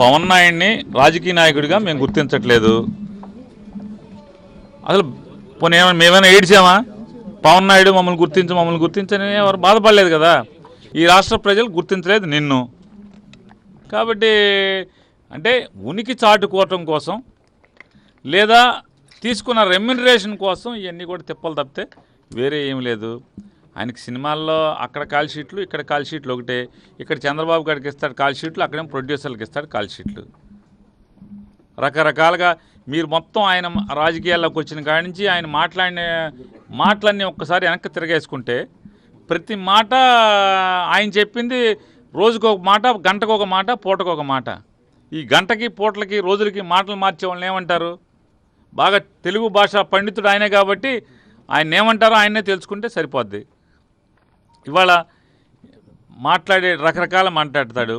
పవన్ నాయుడిని రాజకీయ నాయకుడిగా మేము గుర్తించట్లేదు. అసలు పోనీ మేమైనా ఏడ్చామా? పవన్ నాయుడు మమ్మల్ని గుర్తించని ఎవరు బాధపడలేదు కదా. ఈ రాష్ట్ర ప్రజలు గుర్తించలేదు నిన్ను. కాబట్టి అంటే ఉనికి చాటుకోవటం కోసం లేదా తీసుకున్న రెమ్యునరేషన్ కోసం ఇవన్నీ కూడా తిప్పలు తప్పితే వేరే ఏం లేదు. ఆయనకి సినిమాల్లో అక్కడ కాల్ షీట్లు, ఇక్కడ కాల్ షీట్లు ఒకటే. ఇక్కడ చంద్రబాబు గారికి ఇస్తాడు కాల్ షీట్లు, అక్కడేమో ప్రొడ్యూసర్లకు ఇస్తాడు కాల్ షీట్లు. రకరకాలుగా మీరు మొత్తం ఆయన రాజకీయాల్లోకి వచ్చిన కాడి నుంచి ఆయన మాట్లాడిన మాటలన్నీ ఒక్కసారి వెనక్కి తిరగేసుకుంటే ప్రతి మాట ఆయన చెప్పింది రోజుకు ఒక మాట, గంటకు ఒక మాట, పూటకు ఒక మాట. ఈ గంటకి పూటలకి రోజులకి మాటలు మార్చే వాళ్ళని ఏమంటారు? బాగా తెలుగు భాష పండితుడు ఆయనే కాబట్టి ఆయన ఏమంటారో ఆయన్నే తెలుసుకుంటే సరిపోద్ది. ఇవాళ మాట్లాడే రకరకాల మాట్లాడతాడు.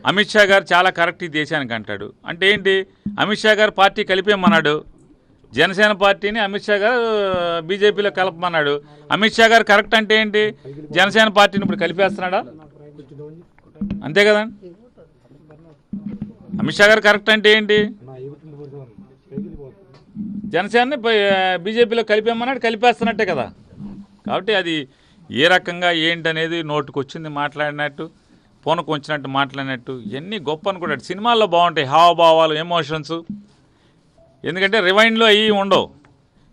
అమిత్ షా గారు చాలా కరెక్ట్ ఈ దేశానికి అంటాడు. అంటే ఏంటి? అమిత్ షా గారు పార్టీ కలిపేమన్నాడు. జనసేన పార్టీని అమిత్ షా గారు బీజేపీలో కలపమన్నాడు. అమిత్ షా గారు కరెక్ట్ అంటే ఏంటి? జనసేన పార్టీని ఇప్పుడు కలిపేస్తున్నాడా? అంతే కదా. అమిత్ షా గారు కరెక్ట్ అంటే ఏంటి? జనసేనని బీజేపీలో కలిపేమన్నాడు, కలిపేస్తున్నట్టే కదా. కాబట్టి అది ఏ రకంగా ఏంటనేది నోటుకు వచ్చింది మాట్లాడినట్టు, పూనకు వచ్చినట్టు మాట్లాడినట్టు ఇవన్నీ గొప్ప అనుకుంటాడు. సినిమాల్లో బాగుంటాయి హావభావాలు, ఎమోషన్స్. ఎందుకంటే రివైండ్లో అవి ఉండవు.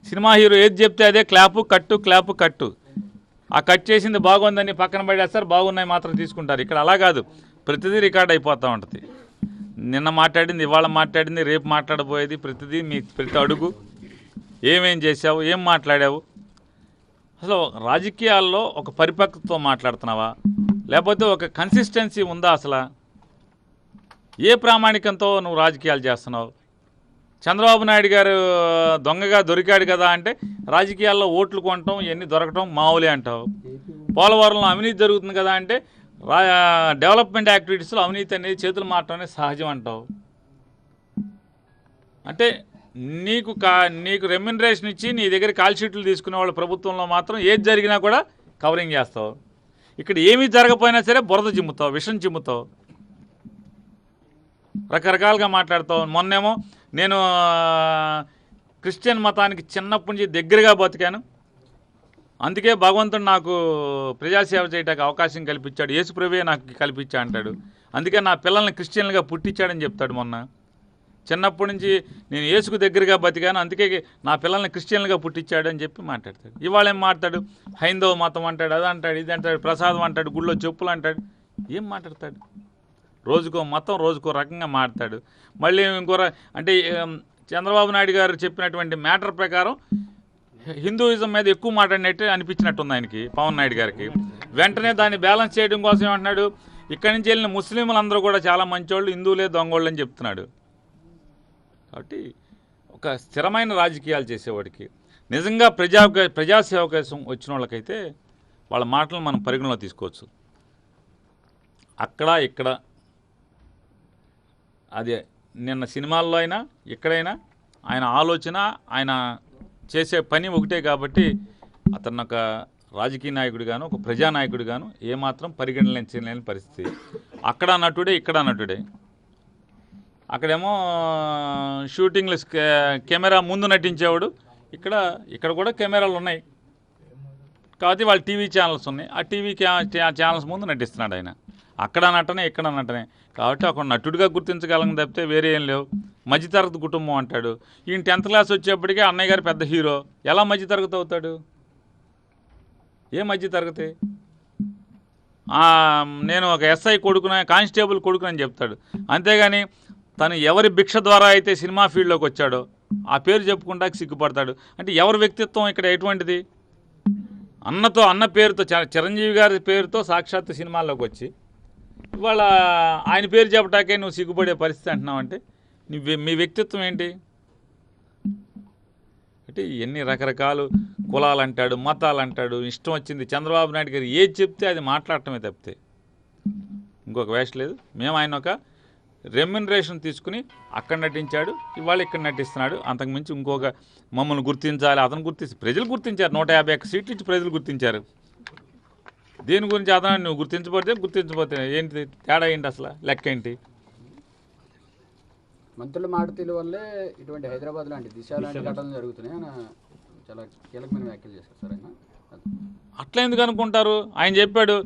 సినిమా హీరో ఏది చెప్తే అదే క్లాపు కట్టు, క్లాపు కట్టు. ఆ కట్ చేసింది బాగుందని పక్కన పడేస్తారు, బాగున్నాయి మాత్రం తీసుకుంటారు. ఇక్కడ అలా కాదు, ప్రతిదీ రికార్డ్ అయిపోతూ ఉంటుంది. నిన్న మాట్లాడింది, ఇవాళ మాట్లాడింది, రేపు మాట్లాడబోయేది, ప్రతిదీ మీ ప్రతి అడుగు ఏమేం చేసావు, ఏం మాట్లాడావు. అసలు రాజకీయాల్లో ఒక పరిపక్వతతో మాట్లాడుతున్నావా, లేకపోతే ఒక కన్సిస్టెన్సీ ఉందా? అసలు ఏ ప్రామాణికంతో నువ్వు రాజకీయాలు చేస్తున్నావు? చంద్రబాబు నాయుడు గారు దొంగగా దొరికాడు కదా అంటే రాజకీయాల్లో ఓట్లు కొనటం ఇవన్నీ దొరకటం మామూలే అంటావు. పోలవరంలో అవినీతి జరుగుతుంది కదా అంటే డెవలప్మెంట్ యాక్టివిటీస్లో అవినీతి అనేది చేతులు మారటం అనేది సహజం అంటావు. అంటే నీకు రెమ్యునరేషన్ ఇచ్చి నీ దగ్గర కాల్ షీట్లు తీసుకునే వాళ్ళు ప్రభుత్వంలో మాత్రం ఏది జరిగినా కూడా కవరింగ్ చేస్తావు. ఇక్కడ ఏమీ జరగపోయినా సరే బురద చిమ్ముతావు, విషం చిమ్ముతావు, రకరకాలుగా మాట్లాడతావు. మొన్నేమో నేను క్రిస్టియన్ మతానికి చిన్నప్పటి నుంచి దగ్గరగా బతికాను, అందుకే భగవంతుడు నాకు ప్రజాసేవ చేయడానికి అవకాశం కల్పించాడు, యేసుప్రభువే నాకు కల్పించా అంటాడు. అందుకే నా పిల్లల్ని క్రిస్టియన్లుగా పుట్టించాడని చెప్తాడు. మొన్న చిన్నప్పటి నుంచి నేను యేసుకు దగ్గరగా బతికాను, అందుకే నా పిల్లల్ని క్రిస్టియన్లుగా పుట్టించాడు అని చెప్పి మాట్లాడతాడు. ఇవాళ ఏం మాట్లాడు? హైందవ మతం అంటాడు, అది అంటాడు, ఇది అంటాడు, ప్రసాదం అంటాడు, గుళ్ళో చెప్పులు అంటాడు. ఏం మాట్లాడతాడు? రోజుకో మతం, రోజుకో రకంగా మాట్లాడతాడు. మళ్ళీ అంటే చంద్రబాబు నాయుడు గారు చెప్పినటువంటి మ్యాటర్ ప్రకారం హిందూయిజం మీద ఎక్కువ మాట్లాడినట్టు అనిపించినట్టుంది ఆయనకి, పవన్ నాయుడు గారికి. వెంటనే దాన్ని బ్యాలెన్స్ చేయడం కోసం ఏమంటున్నాడు? ఇక్కడి నుంచి వెళ్ళిన ముస్లింలందరూ కూడా చాలా మంచోళ్ళు, హిందువులే దొంగోళ్ళు అని చెప్తున్నాడు. కాబట్టి ఒక స్థిరమైన రాజకీయాలు చేసేవాడికి, నిజంగా ప్రజాసేవ కోసం వచ్చిన వాళ్ళకైతే వాళ్ళ మాటలను మనం పరిగణలో తీసుకోవచ్చు. అక్కడ ఇక్కడ అదే నిన్న సినిమాల్లో అయినా ఎక్కడైనా ఆయన ఆలోచన, ఆయన చేసే పని ఒకటే. కాబట్టి అతను ఒక రాజకీయ నాయకుడిగాను, ఒక ప్రజానాయకుడిగాను ఏమాత్రం పరిగణించలేని పరిస్థితి. అక్కడ నటుడే, ఇక్కడ నటుడే. అక్కడేమో షూటింగ్లు కెమెరా ముందు నటించేవాడు, ఇక్కడ కూడా కెమెరాలు ఉన్నాయి కాబట్టి వాళ్ళ టీవీ ఛానల్స్ ఉన్నాయి, ఆ టీవీ ఛానల్స్ ముందు నటిస్తున్నాడు ఆయన. అక్కడ నటనే, ఇక్కడ నటనే. కాబట్టి ఒక నటుడిగా గుర్తించగలం తప్పితే వేరే ఏం లేవు. మధ్యతరగతి కుటుంబం అంటాడు. ఈయన 10th క్లాస్ వచ్చేప్పటికే అన్నయ్య గారు పెద్ద హీరో. ఎలా మధ్యతరగతి అవుతాడు? ఏ మధ్యతరగతి? నేను ఒక ఎస్ఐ కొడుకున, కానిస్టేబుల్ కొడుకునని చెప్తాడు. అంతేగాని తను ఎవరి భిక్ష ద్వారా అయితే సినిమా ఫీల్డ్లోకి వచ్చాడో ఆ పేరు చెప్పుకుంటా సిగ్గుపడతాడు. అంటే ఎవరి వ్యక్తిత్వం ఇక్కడ ఎటువంటిది? అన్న పేరుతో, చిరంజీవి గారి పేరుతో సాక్షాత్ సినిమాల్లోకి వచ్చి ఇవాళ ఆయన పేరు చెప్పటాకే నువ్వు సిగ్గుపడే పరిస్థితి అంటున్నావు. అంటే మీ వ్యక్తిత్వం ఏంటి? అంటే ఎన్ని రకరకాలు కులాలు అంటాడు, మతాలు అంటాడు, ఇష్టం వచ్చింది. చంద్రబాబు నాయుడు గారు ఏది చెప్తే అది మాట్లాడటమే తప్పితే ఇంకొక వేష లేదు. మేము ఆయన ఒక రెమ్యునరేషన్ తీసుకుని అక్కడ నటించాడు, ఇవాళ ఇక్కడ నటిస్తున్నాడు. అంతకుమించి ఇంకొక మమ్మల్ని గుర్తించాలి, అతను ప్రజలు గుర్తించారు. 151 సీట్లు ఇచ్చి ప్రజలు గుర్తించారు. దేని గురించి అతను నువ్వు గుర్తించబడితే ఏంటి తేడా? ఏంటి అసలు లెక్క ఏంటి? మంత్రుల మాటతీరు వల్లే ఇటువంటి హైదరాబాద్ లాంటి దిశ లాంటి ఘటనలు జరుగుతున్నాయి అని చాలా కీలకమైన వ్యాఖ్యలు చేశారు సార్ ఆయన. అట్లా ఎందుకు అనుకుంటారు? ఆయన చెప్పాడు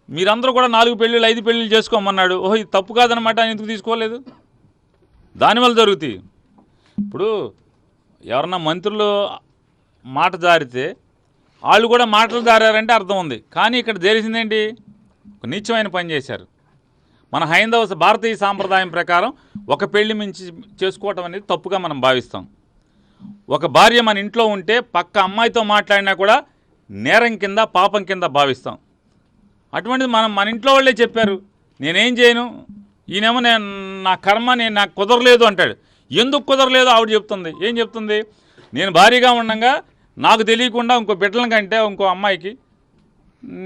మీరందరూ కూడా 4 పెళ్ళిళ్ళు 5 పెళ్ళిళ్ళు చేసుకోమన్నాడు. ఓహో ఇది తప్పు కాదనమాట, ఆయన ఎందుకు తీసుకోలేదు? దానివల్ల జరుగుతాయి. ఇప్పుడు ఎవరన్నా మంత్రులు మాట జారితే వాళ్ళు కూడా మాటలు జారారంటే అర్థం ఉంది. కానీ ఇక్కడ జరిగిందేంటి? ఒక నీచమైన పని చేశారు. మన హైందవ భారతీయ సాంప్రదాయం ప్రకారం ఒక పెళ్లి మించి చేసుకోవటం అనేది తప్పుగా మనం భావిస్తాం. ఒక భార్య మన ఇంట్లో ఉంటే పక్క అమ్మాయితో మాట్లాడినా కూడా నేరం కింద పాపం కింద భావిస్తాం. అటువంటిది మన ఇంట్లో వాళ్ళే చెప్పారు నేనేం చేయను, ఈయనేమో నా కర్మ నాకు కుదరలేదు అంటాడు. ఎందుకు కుదరలేదు ఆవిడ చెప్తుంది. ఏం చెప్తుంది? నేను భారీగా ఉండగా నాకు తెలియకుండా ఇంకో బిడ్డల కంటే ఇంకో అమ్మాయికి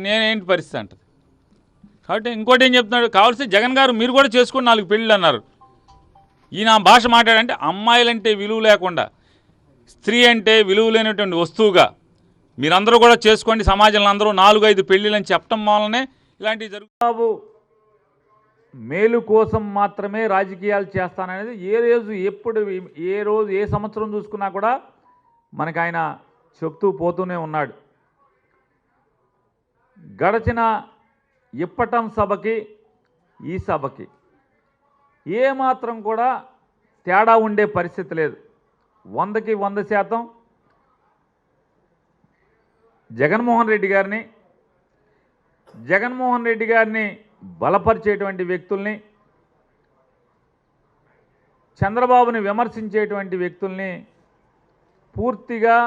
నేనేంటి పరిస్థితి అంటది. కాబట్టి ఇంకోటి ఏం చెప్తున్నాడు, కావాల్సి జగన్ గారు మీరు కూడా చేసుకుని 4 పెళ్ళిళ్ళు అన్నారు. ఈయన భాష మాట్లాడంటే అమ్మాయిలంటే విలువ లేకుండా స్త్రీ అంటే విలువ లేనటువంటి వస్తువుగా మీరందరూ కూడా చేసుకోండి, సమాజంలో అందరూ 4-5 పెళ్ళిళ్ళని చెప్పడం వల్లనే ఇలాంటివి జరుగుతావు. మేలు కోసం మాత్రమే రాజకీయాలు చేస్తాననేది ఏ రోజు ఎప్పుడు ఏ రోజు ఏ సంవత్సరం చూసుకున్నా కూడా మనకు ఆయన చెప్తూ పోతూనే ఉన్నాడు. గడచిన ఇప్పటం సభకి ఈ సభకి ఏమాత్రం కూడా తేడా ఉండే పరిస్థితి లేదు. 100కి 100% జగన్మోహన్ రెడ్డి గారిని బలపరిచేటువంటి వ్యక్తుల్ని, చంద్రబాబుని విమర్శించేటువంటి వ్యక్తుల్ని పూర్తిగా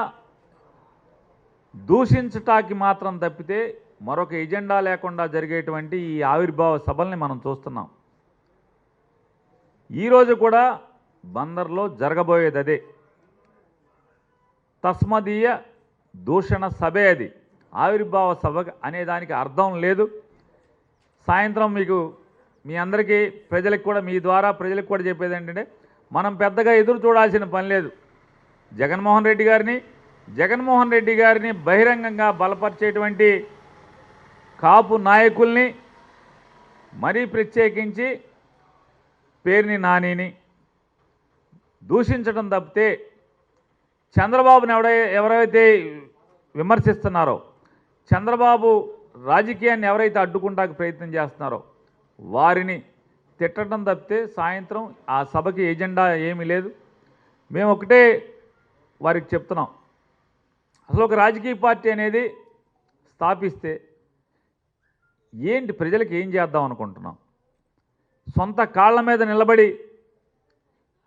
దూషించటానికి మాత్రం తప్పితే మరొక ఎజెండా లేకుండా జరిగేటువంటి ఈ ఆవిర్భావ సభల్ని మనం చూస్తున్నాం. ఈరోజు కూడా బందర్లో జరగబోయేది అదే. తస్మదీయ దూషణ సభే అది. ఆవిర్భావ సభ అనేదానికి అర్థం లేదు. సాయంత్రం మీకు మీ అందరికీ ప్రజలకు కూడా మీ ద్వారా ప్రజలకు కూడా చెప్పేది ఏంటంటే మనం పెద్దగా ఎదురు చూడాల్సిన పని లేదు. జగన్మోహన్ రెడ్డి గారిని బహిరంగంగా బలపరిచేటువంటి కాపు నాయకుల్ని, మరీ ప్రత్యేకించి పేర్ని నానిని దూషించడం తప్పితే చంద్రబాబుని ఎవరైతే విమర్శిస్తున్నారో, చంద్రబాబు రాజకీయాన్ని ఎవరైతే అడ్డుకుంటానికి ప్రయత్నం చేస్తున్నారో వారిని తిట్టడం తప్పితే సాయంత్రం ఆ సభకి ఎజెండా ఏమీ లేదు. మేము ఒకటే వారికి చెప్తున్నాం, అసలు ఒక రాజకీయ పార్టీ అనేది స్థాపిస్తే ఏంటి, ప్రజలకు ఏం చేద్దాం అనుకుంటున్నాం? సొంత కాళ్ళ మీద నిలబడి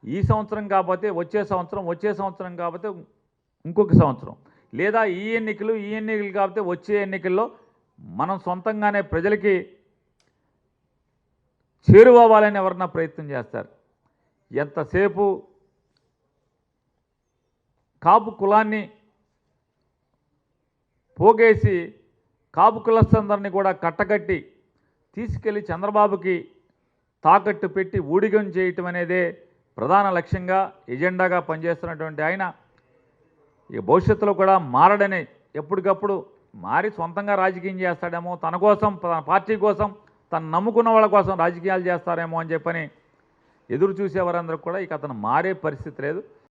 ఈ సంవత్సరం కాకపోతే వచ్చే సంవత్సరం కాకపోతే ఇంకొక సంవత్సరం, లేదా ఈ ఎన్నికలు కాకపోతే వచ్చే ఎన్నికల్లో మనం సొంతంగానే ప్రజలకి చేరువవ్వాలని ఎవరన్నా ప్రయత్నం చేస్తారు. ఎంతసేపు కాపు కులాన్ని పోగేసి కాపు కులస్తులందరినీ కూడా కట్టగట్టి తీసుకెళ్ళి చంద్రబాబుకి తాకట్టు పెట్టి ఊడిగం చేయటం అనేదే ప్రధాన లక్ష్యంగా ఎజెండాగా పనిచేస్తున్నటువంటి ఆయన ఇక భవిష్యత్తులో కూడా మారడని, ఎప్పటికప్పుడు మారి సొంతంగా రాజకీయం చేస్తాడేమో, తన కోసం తన పార్టీ కోసం తను నమ్ముకున్న వాళ్ళ కోసం రాజకీయాలు చేస్తారేమో అని చెప్పని ఎదురు చూసేవారందరూ కూడా ఇక అతను మారే పరిస్థితి లేదు.